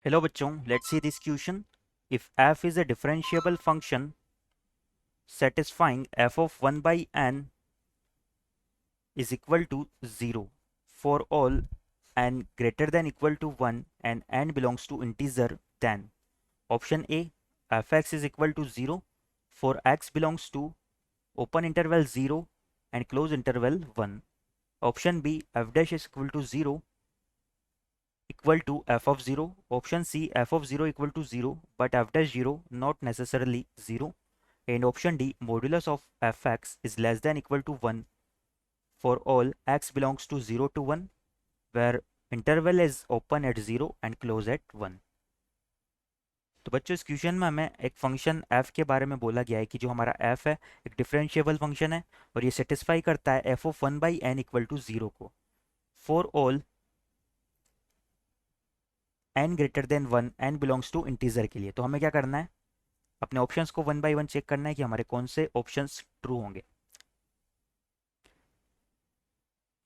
Hello बच्चों, let's see this question. If f is a differentiable function satisfying f of 1 by n is equal to 0 for all n greater than equal to 1 and n belongs to integer, then option A, fx is equal to 0 for x belongs to open interval 0 and close interval 1. Option B, f dash is equal to 0 equal to f of 0. Option C, f of 0 equal to 0 but f dash 0 not necessarily 0. And option D, modulus of fx is less than equal to 1 for all x belongs to 0 to 1 where interval is open at 0 and close at 1. तो बच्चों इस question में हमें एक function f के बारे में बोला गया है कि जो हमारा f है एक डिफरेंशिएबल फंक्शन है और ये सेटिस्फाई करता है f of 1 by n equal to 0 को for all n greater than 1 n belongs to integer के लिए. तो हमें क्या करना है, अपने ऑप्शंस को वन बाय वन चेक करना है कि हमारे कौन से ऑप्शंस ट्रू होंगे.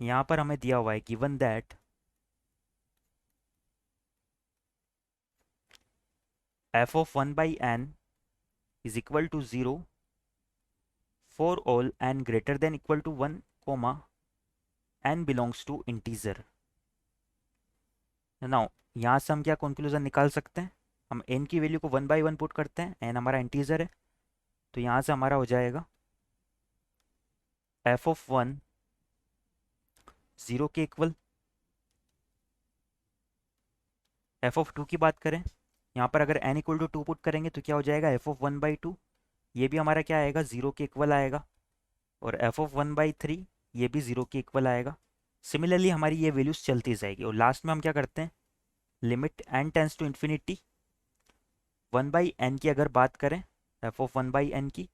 यहां पर हमें दिया हुआ है given that f of 1 by n is equal to 0 for all n greater than equal to 1 comma n belongs to integer. Now यहाँ से हम क्या कंक्लूजन निकाल सकते हैं, हम n की वैल्यू को वन बाई वन पुट करते हैं, n हमारा इंटीजर है तो यहाँ से हमारा हो जाएगा f ऑफ 1 0 के इक्वल. f ऑफ 2 की बात करें, यहाँ पर अगर n इक्वल टू 2 पुट करेंगे तो क्या हो जाएगा f ऑफ 1 बाई 2, ये भी हमारा क्या आएगा 0 के इक्वल आएगा. और f ऑफ 1 बाई 3 ये भी 0 के इक्वल आएगा. सिमिलरली हमारी ये वैल्यूज चलती जाएगी और लास्ट में हम क्या करते हैं, limit n tends to infinity 1 by n की अगर बात करें f ऑफ 1 बाई n की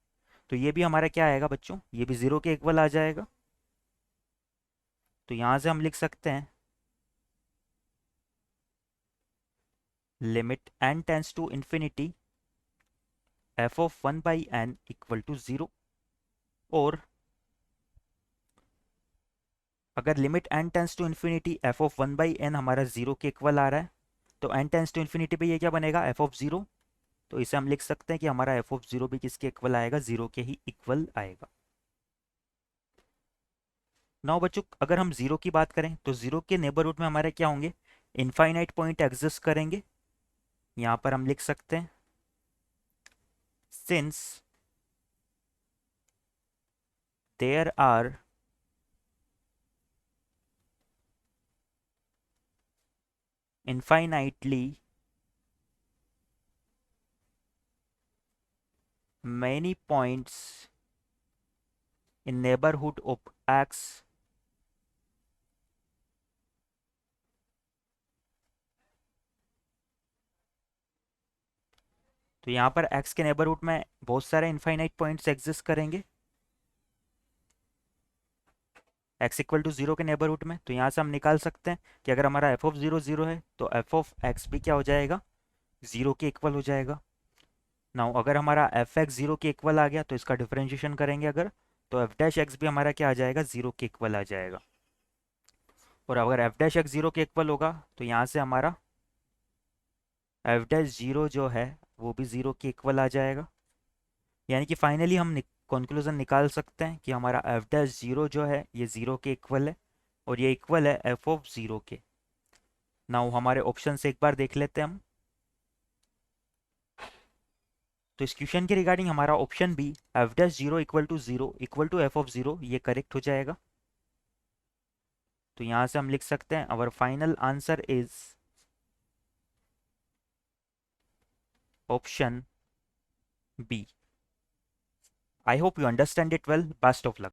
तो ये भी हमारा क्या आएगा बच्चों, ये भी 0 के इक्वल आ जाएगा. तो यहाँ से हम लिख सकते हैं limit n tends to infinity f of 1 by n equal to 0. और अगर limit n tends to infinity f of 1 by n हमारा 0 के इक्वल आ रहा है तो n टेंस टू इन्फिनिटी पे ये क्या बनेगा f ऑफ 0. तो इसे हम लिख सकते हैं कि हमारा f ऑफ 0 भी किसके इक्वल आएगा, 0 के ही इक्वल आएगा. नाउ बच्चों अगर हम 0 की बात करें तो 0 के नेबरहुड में हमारे क्या होंगे, इनफाइनाइट पॉइंट एग्जिस्ट करेंगे. यहाँ पर हम लिख सकते हैं since there are infinitely many points in neighborhood of x तो यहाँ पर x के नेबरहुड में बहुत सारे इनफाइनाइट पॉइंट्स एग्जिस्ट करेंगे x इक्वल टू 0 के नेबरहुड में. तो यहाँ से हम निकाल सकते हैं कि अगर हमारा f ऑफ 0 0 है तो f ऑफ x भी क्या हो जाएगा, 0 के इक्वल हो जाएगा. नाउ अगर हमारा एफ एक्स 0 के इक्वल आ गया तो इसका डिफरेंशिएशन करेंगे अगर, तो एफ डैश एक्स भी हमारा क्या आ जाएगा, 0 के इक्वल आ जाएगा. और अगर एफ डैश एक्स 0 के इक्वल होगा तो यहाँ से हमारा एफ डैश 0 जो है वो भी 0 के इक्वल आ जाएगा. यानी कि फाइनली हम कंक्लूजन निकाल सकते हैं कि हमारा एफ डैश 0 जो है ये 0 के इक्वल है और ये इक्वल है एफ ऑफ 0 के. नाउ हमारे ऑप्शन से एक बार देख लेते हैं हम. तो इस क्वेश्चन के रिगार्डिंग हमारा option B F dash 0 equal to F of 0 ये करेक्ट हो जाएगा. तो यहाँ से हम लिख सकते हैं our final answer is option B. I hope you understand it well. Best of luck.